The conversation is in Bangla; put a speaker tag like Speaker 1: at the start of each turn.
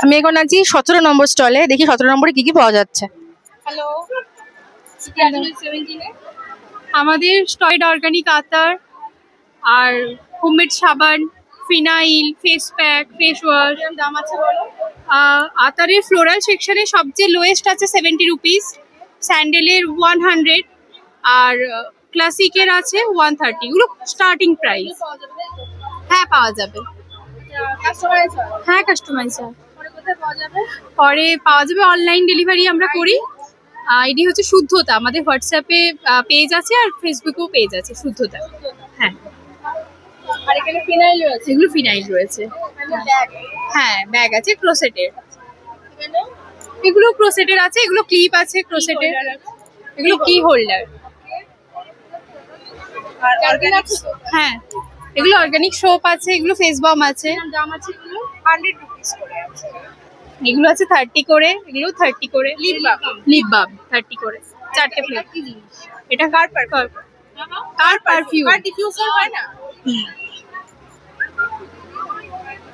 Speaker 1: আমি এখন আছি 17 নম্বর স্টলে, দেখি 17 নম্বরে কি কি পাওয়া যাচ্ছে।
Speaker 2: হ্যালো, আমাদের স্টয়েড অর্গানিক আতর আর হোমমেড সাবান, phenyl, face pack, face wash.
Speaker 1: দাম আছে বলো।
Speaker 2: আতরের ফ্লোরাল সেকশনে সবচেয়ে লোয়েস্ট আছে 70 রুপিস, স্যান্ডেলের 100, আর ক্লাসিকের আছে 130। এগুলো স্টার্টিং প্রাইস। হ্যাঁ, পাওয়া যাবে। হ্যাঁ, কাস্টমাইজ হয়। পরে পাওয়া যাবে, অনলাইন ডেলিভারি আমরা করি। আইডি হচ্ছে শুদ্ধতা, আমাদের হোয়াটসঅ্যাপে পেজ আছে আর ফেসবুকেও পেজ আছে শুদ্ধতা। হ্যাঁ,
Speaker 1: আর এখানে ফিনাইল রয়েছে।
Speaker 2: এগুলো ফিনাইল রয়েছে। হ্যাঁ, ব্যাগ আছে ক্রোসেটের। এগুলো ক্রোসেটের আছে, এগুলো ক্লিপ আছে ক্রোসেটের। এগুলো কি হোল্ডার।
Speaker 1: আর অর্গানিক।
Speaker 2: হ্যাঁ, এগুলো অর্গানিক সোপ আছে, এগুলো ফেস বাম আছে।
Speaker 1: দাম আছে এগুলো 100 রুপিস করে আছে।
Speaker 2: এগুলো আছে 30 করে, এগুলো 30 করে। লিপ বাম 30 করে, 4টে
Speaker 1: এটা
Speaker 2: ফ্লেভার।
Speaker 1: কি জিনিস?
Speaker 2: এটা কার পারফিউম।
Speaker 1: আর ডিফিউজার হয় না?